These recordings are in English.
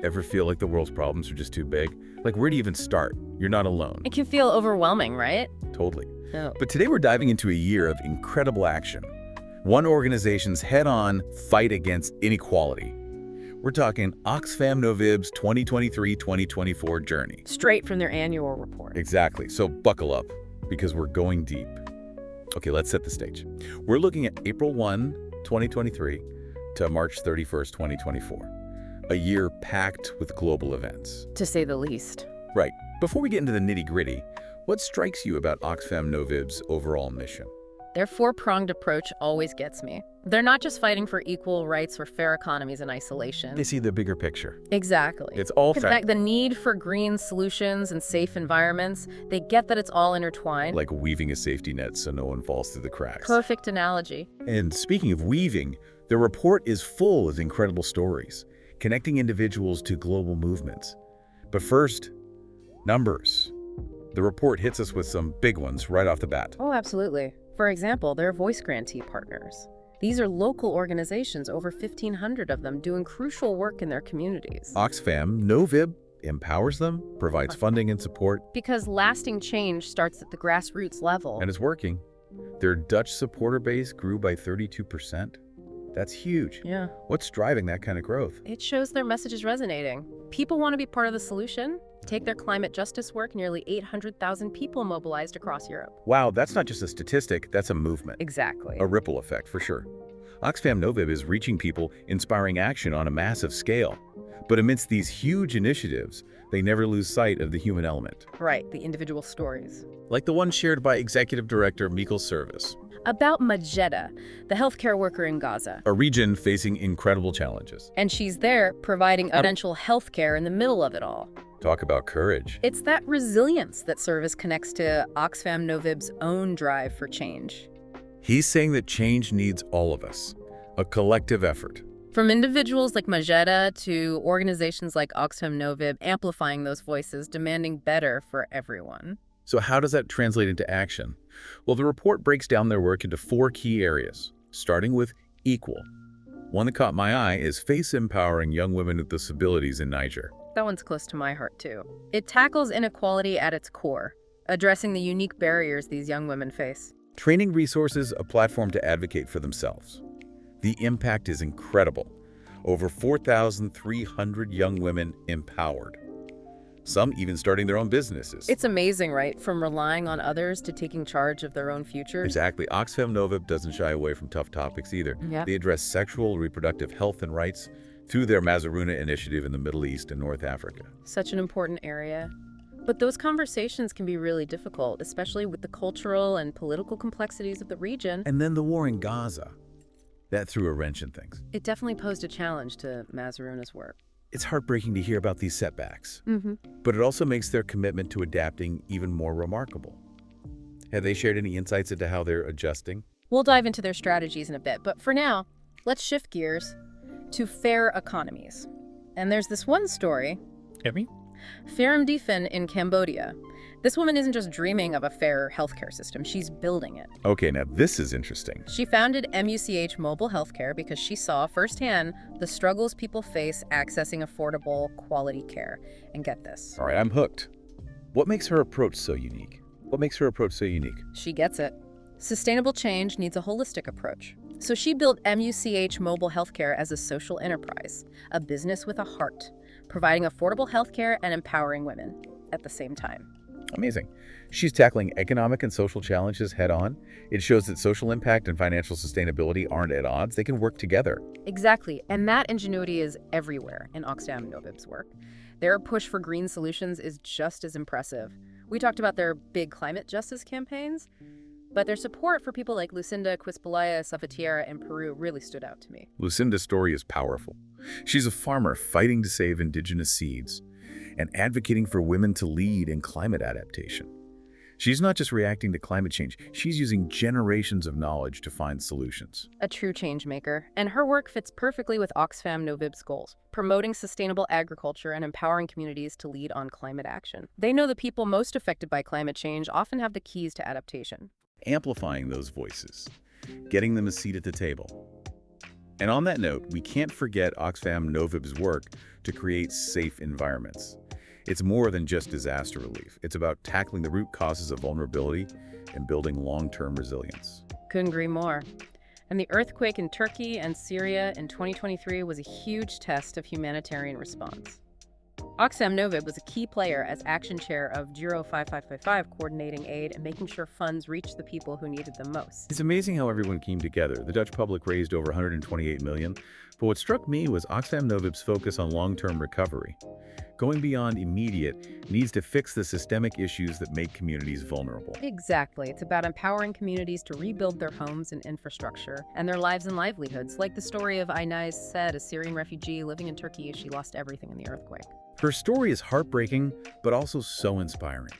Ever feel like the world's problems are just too big? Like, where do you even start? You're not alone. It can feel overwhelming, right? Totally. Yeah. But today we're diving into a year of incredible action. One organization's head-on fight against inequality. We're talking Oxfam Novib's 2023-2024 journey. Straight from their annual report. Exactly. So buckle up, because we're going deep. Okay, let's set the stage. We're looking at April 1, 2023 to March 31st, 2024. A year packed with global events. To say the least. Right. Before we get into the nitty-gritty, what strikes you about Oxfam Novib's overall mission? Their four-pronged approach always gets me. They're not just fighting for equal rights or fair economies in isolation. They see the bigger picture. Exactly. It's all In fact, the need for green solutions and safe environments, they get that it's all intertwined. Like weaving a safety net so no one falls through the cracks. Perfect analogy. And speaking of weaving, the report is full of incredible stories, connecting individuals to global movements. But first, numbers. The report hits us with some big ones right off the bat. Oh, absolutely. For example, their voice grantee partners. These are local organizations, over 1,500 of them, doing crucial work in their communities. Oxfam Novib empowers them, provides funding and support. Because lasting change starts at the grassroots level. And it's working. Their Dutch supporter base grew by 32%. That's huge. Yeah. What's driving that kind of growth? It shows their message is resonating. People want to be part of the solution. Take their climate justice work, nearly 800,000 people mobilized across Europe. Wow, that's not just a statistic, that's a movement. Exactly. A ripple effect, for sure. Oxfam Novib is reaching people, inspiring action on a massive scale. But amidst these huge initiatives, they never lose sight of the human element. Right, the individual stories. Like the one shared by Executive Director Mikkel Service. About Majeda, the healthcare worker in Gaza. A region facing incredible challenges. And she's there providing essential healthcare in the middle of it all. Talk about courage. It's that resilience that Service connects to Oxfam Novib's own drive for change. He's saying that change needs all of us, a collective effort. From individuals like Majeda to organizations like Oxfam Novib, amplifying those voices, demanding better for everyone. So how does that translate into action? Well, the report breaks down their work into 4 key areas, starting with equal. One that caught my eye is face empowering young women with disabilities in Niger. That one's close to my heart, too. It tackles inequality at its core, addressing the unique barriers these young women face. Training resources, a platform to advocate for themselves. The impact is incredible. Over 4,300 young women empowered. Some even starting their own businesses. It's amazing, right? From relying on others to taking charge of their own futures. Exactly. Oxfam Novib doesn't shy away from tough topics either. Yeah. They address sexual, reproductive health and rights through their Mazaruna initiative in the Middle East and North Africa. Such an important area. But those conversations can be really difficult, especially with the cultural and political complexities of the region. And then the war in Gaza. That threw a wrench in things. It definitely posed a challenge to Mazaruna's work. It's heartbreaking to hear about these setbacks, Mm-hmm. but it also makes their commitment to adapting even more remarkable. Have they shared any insights into how they're adjusting? We'll dive into their strategies in a bit, but for now, let's shift gears to fair economies. And there's this one story, Ferem Difen in Cambodia. This woman isn't just dreaming of a fair healthcare system, she's building it. Okay, now this is interesting. She founded MUCH Mobile Healthcare because she saw firsthand the struggles people face accessing affordable, quality care. And get this. All right, I'm hooked. What makes her approach so unique? She gets it. Sustainable change needs a holistic approach. So she built MUCH Mobile Healthcare as a social enterprise, a business with a heart, providing affordable healthcare and empowering women at the same time. Amazing. She's tackling economic and social challenges head-on. It shows that social impact and financial sustainability aren't at odds. They can work together. Exactly, and that ingenuity is everywhere in Oxfam Novib's work. Their push for green solutions is just as impressive. We talked about their big climate justice campaigns, but their support for people like Lucinda Quispalaya Salvatierra in Peru really stood out to me. Lucinda's story is powerful. She's a farmer fighting to save indigenous seeds and advocating for women to lead in climate adaptation. She's not just reacting to climate change, she's using generations of knowledge to find solutions. A true change maker, and her work fits perfectly with Oxfam Novib's goals, promoting sustainable agriculture and empowering communities to lead on climate action. They know the people most affected by climate change often have the keys to adaptation. Amplifying those voices, getting them a seat at the table. And on that note, we can't forget Oxfam Novib's work to create safe environments. It's more than just disaster relief. It's about tackling the root causes of vulnerability and building long-term resilience. Couldn't agree more. And the earthquake in Turkey and Syria in 2023 was a huge test of humanitarian response. Oxfam Novib was a key player as action chair of Giro 5555, coordinating aid and making sure funds reached the people who needed them most. It's amazing how everyone came together. The Dutch public raised over 128 million, but what struck me was Oxfam Novib's focus on long-term recovery. Going beyond immediate needs to fix the systemic issues that make communities vulnerable. Exactly. It's about empowering communities to rebuild their homes and infrastructure and their lives and livelihoods, like the story of Aynaz Said, a Syrian refugee living in Turkey as she lost everything in the earthquake. Her story is heartbreaking, but also so inspiring.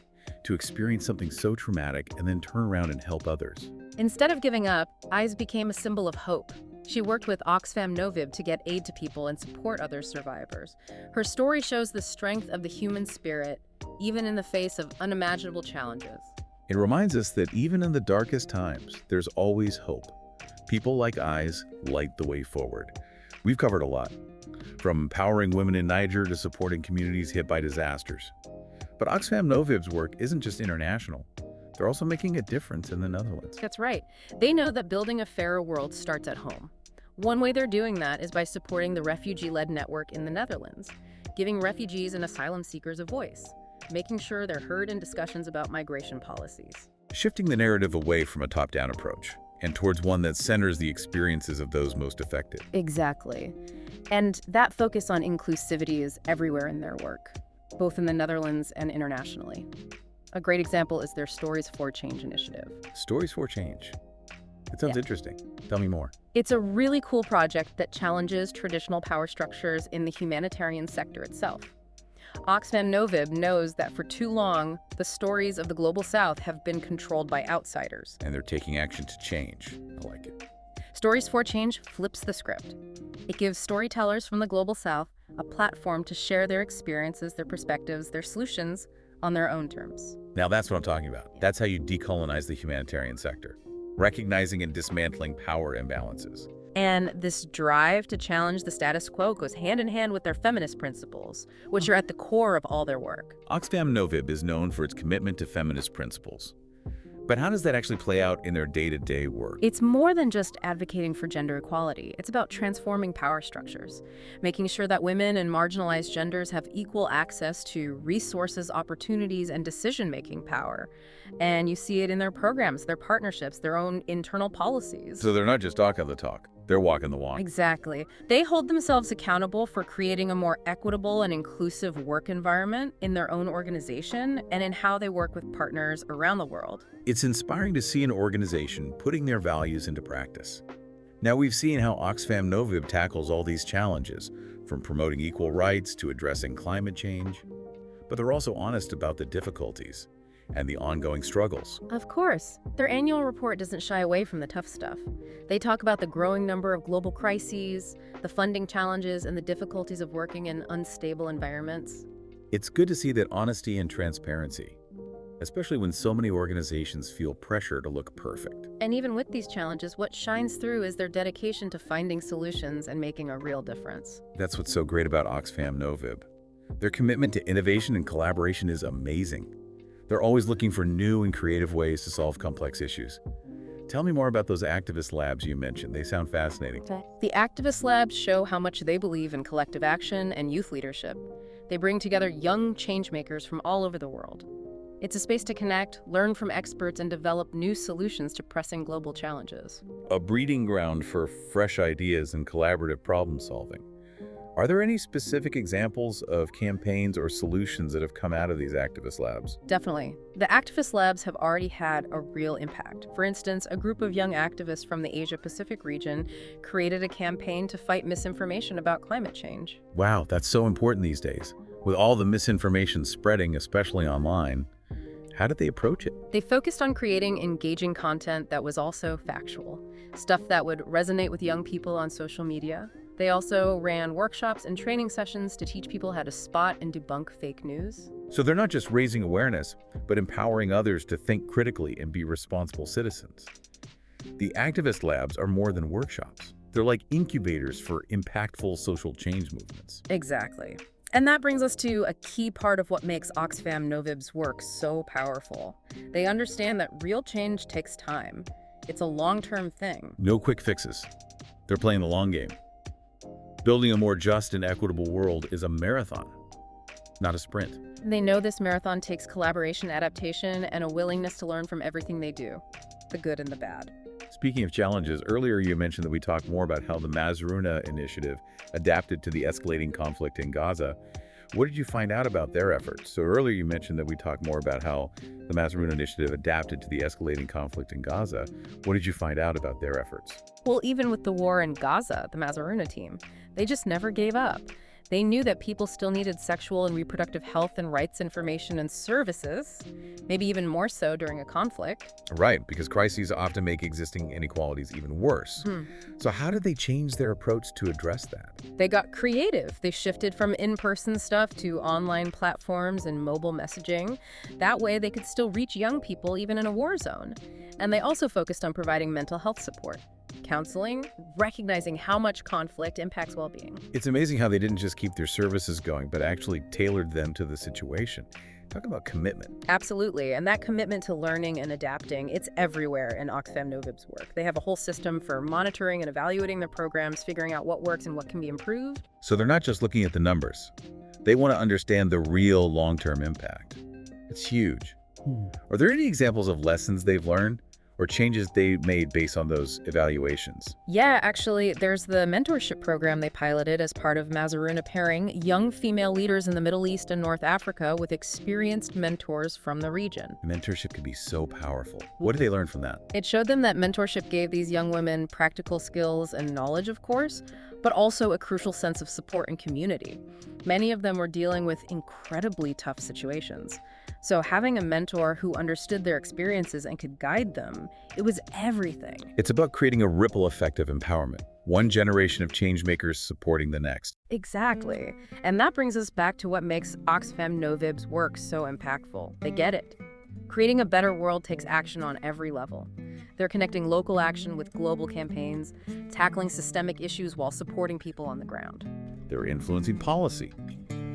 To experience something so traumatic and then turn around and help others. Instead of giving up, Aynaz became a symbol of hope. She worked with Oxfam Novib to get aid to people and support other survivors. Her story shows the strength of the human spirit, even in the face of unimaginable challenges. It reminds us that even in the darkest times, there's always hope. People like Aynaz light the way forward. We've covered a lot, from empowering women in Niger to supporting communities hit by disasters. But Oxfam Novib's work isn't just international. They're also making a difference in the Netherlands. That's right. They know that building a fairer world starts at home. One way they're doing that is by supporting the refugee-led network in the Netherlands, giving refugees and asylum seekers a voice, making sure they're heard in discussions about migration policies. Shifting the narrative away from a top-down approach and towards one that centers the experiences of those most affected. Exactly. And that focus on inclusivity is everywhere in their work, both in the Netherlands and internationally. A great example is their Stories for Change initiative. Stories for Change. It sounds interesting. Tell me more. It's a really cool project that challenges traditional power structures in the humanitarian sector itself. Oxfam Novib knows that for too long, the stories of the Global South have been controlled by outsiders. And they're taking action to change. I like it. Stories for Change flips the script. It gives storytellers from the Global South a platform to share their experiences, their perspectives, their solutions on their own terms. Now that's what I'm talking about. That's how you decolonize the humanitarian sector, recognizing and dismantling power imbalances. And this drive to challenge the status quo goes hand in hand with their feminist principles, which are at the core of all their work. Oxfam Novib is known for its commitment to feminist principles. But how does that actually play out in their day-to-day work? It's more than just advocating for gender equality. It's about transforming power structures, making sure that women and marginalized genders have equal access to resources, opportunities, and decision-making power. And you see it in their programs, their partnerships, their own internal policies. So they're not just talking the talk, they're walking the walk. Exactly. They hold themselves accountable for creating a more equitable and inclusive work environment in their own organization and in how they work with partners around the world. It's inspiring to see an organization putting their values into practice. Now we've seen how Oxfam Novib tackles all these challenges, from promoting equal rights to addressing climate change. But they're also honest about the difficulties and the ongoing struggles. Of course. Their annual report doesn't shy away from the tough stuff. They talk about the growing number of global crises, the funding challenges, and the difficulties of working in unstable environments. It's good to see that honesty and transparency, especially when so many organizations feel pressure to look perfect. And even with these challenges, what shines through is their dedication to finding solutions and making a real difference. That's what's so great about Oxfam Novib. Their commitment to innovation and collaboration is amazing. They're always looking for new and creative ways to solve complex issues. Tell me more about those activist labs you mentioned. They sound fascinating. The activist labs show how much they believe in collective action and youth leadership. They bring together young changemakers from all over the world. It's a space to connect, learn from experts, and develop new solutions to pressing global challenges. A breeding ground for fresh ideas and collaborative problem solving. Are there any specific examples of campaigns or solutions that have come out of these activist labs? Definitely. The activist labs have already had a real impact. For instance, a group of young activists from the Asia-Pacific region created a campaign to fight misinformation about climate change. Wow, that's so important these days. With all the misinformation spreading, especially online, how did they approach it? They focused on creating engaging content that was also factual, stuff that would resonate with young people on social media. They also ran workshops and training sessions to teach people how to spot and debunk fake news. So they're not just raising awareness, but empowering others to think critically and be responsible citizens. The activist labs are more than workshops. They're like incubators for impactful social change movements. Exactly. And that brings us to a key part of what makes Oxfam Novib's work so powerful. They understand that real change takes time. It's a long-term thing. No quick fixes. They're playing the long game. Building a more just and equitable world is a marathon, not a sprint. They know this marathon takes collaboration, adaptation, and a willingness to learn from everything they do, the good and the bad. Speaking of challenges, earlier you mentioned that we talked more about how the Mazruna initiative adapted to the escalating conflict in Gaza. What did you find out about their efforts? So earlier you mentioned that we talked more about how the Mazruna initiative adapted to the escalating conflict in Gaza. What did you find out about their efforts? Well, even with the war in Gaza, the Mazruna team, they just never gave up. They knew that people still needed sexual and reproductive health and rights information and services, maybe even more so during a conflict. Right, because crises often make existing inequalities even worse. So how did they change their approach to address that? They got creative. They shifted from in-person stuff to online platforms and mobile messaging. That way they could still reach young people even in a war zone. And they also focused on providing mental health support, counseling, recognizing how much conflict impacts well-being. It's amazing how they didn't just keep their services going, but actually tailored them to the situation. Talk about commitment. Absolutely, and that commitment to learning and adapting, it's everywhere in Oxfam Novib's work. They have a whole system for monitoring and evaluating their programs, figuring out what works and what can be improved. So they're not just looking at the numbers. They want to understand the real long-term impact. It's huge. Are there any examples of lessons they've learned or changes they made based on those evaluations? Yeah, actually, there's the mentorship program they piloted as part of Mazruna pairing young female leaders in the Middle East and North Africa with experienced mentors from the region. Mentorship can be so powerful. What did they learn from that? It showed them that mentorship gave these young women practical skills and knowledge, of course, but also a crucial sense of support and community. Many of them were dealing with incredibly tough situations. So having a mentor who understood their experiences and could guide them, it was everything. It's about creating a ripple effect of empowerment. One generation of change makers supporting the next. Exactly. And that brings us back to what makes Oxfam Novib's work so impactful. They get it. Creating a better world takes action on every level. They're connecting local action with global campaigns, tackling systemic issues while supporting people on the ground. They're influencing policy,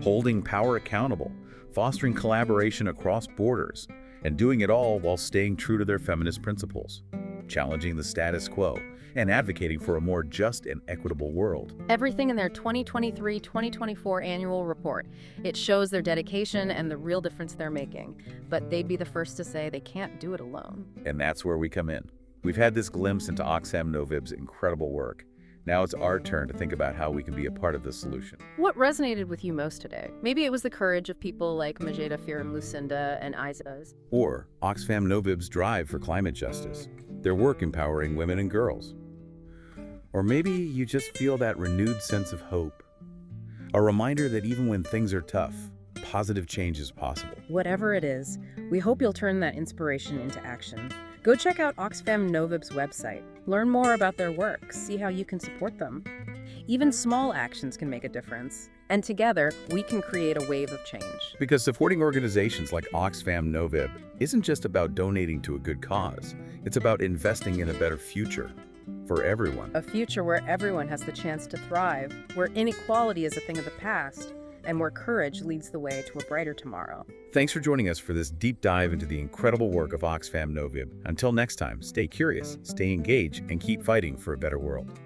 holding power accountable, fostering collaboration across borders, and doing it all while staying true to their feminist principles, challenging the status quo, and advocating for a more just and equitable world. Everything in their 2023-2024 annual report. It shows their dedication and the real difference they're making. But they'd be the first to say they can't do it alone. And that's where we come in. We've had this glimpse into Oxfam Novib's incredible work. Now it's our turn to think about how we can be a part of the solution. What resonated with you most today? Maybe it was the courage of people like Majeda Firam Lucinda and Isa's. Or Oxfam Novib's drive for climate justice, their work empowering women and girls. Or maybe you just feel that renewed sense of hope. A reminder that even when things are tough, positive change is possible. Whatever it is, we hope you'll turn that inspiration into action. Go check out Oxfam Novib's website. Learn more about their work. See how you can support them. Even small actions can make a difference. And together, we can create a wave of change. Because supporting organizations like Oxfam Novib isn't just about donating to a good cause. It's about investing in a better future for everyone. A future where everyone has the chance to thrive, where inequality is a thing of the past, and where courage leads the way to a brighter tomorrow. Thanks for joining us for this deep dive into the incredible work of Oxfam Novib. Until next time, stay curious, stay engaged, and keep fighting for a better world.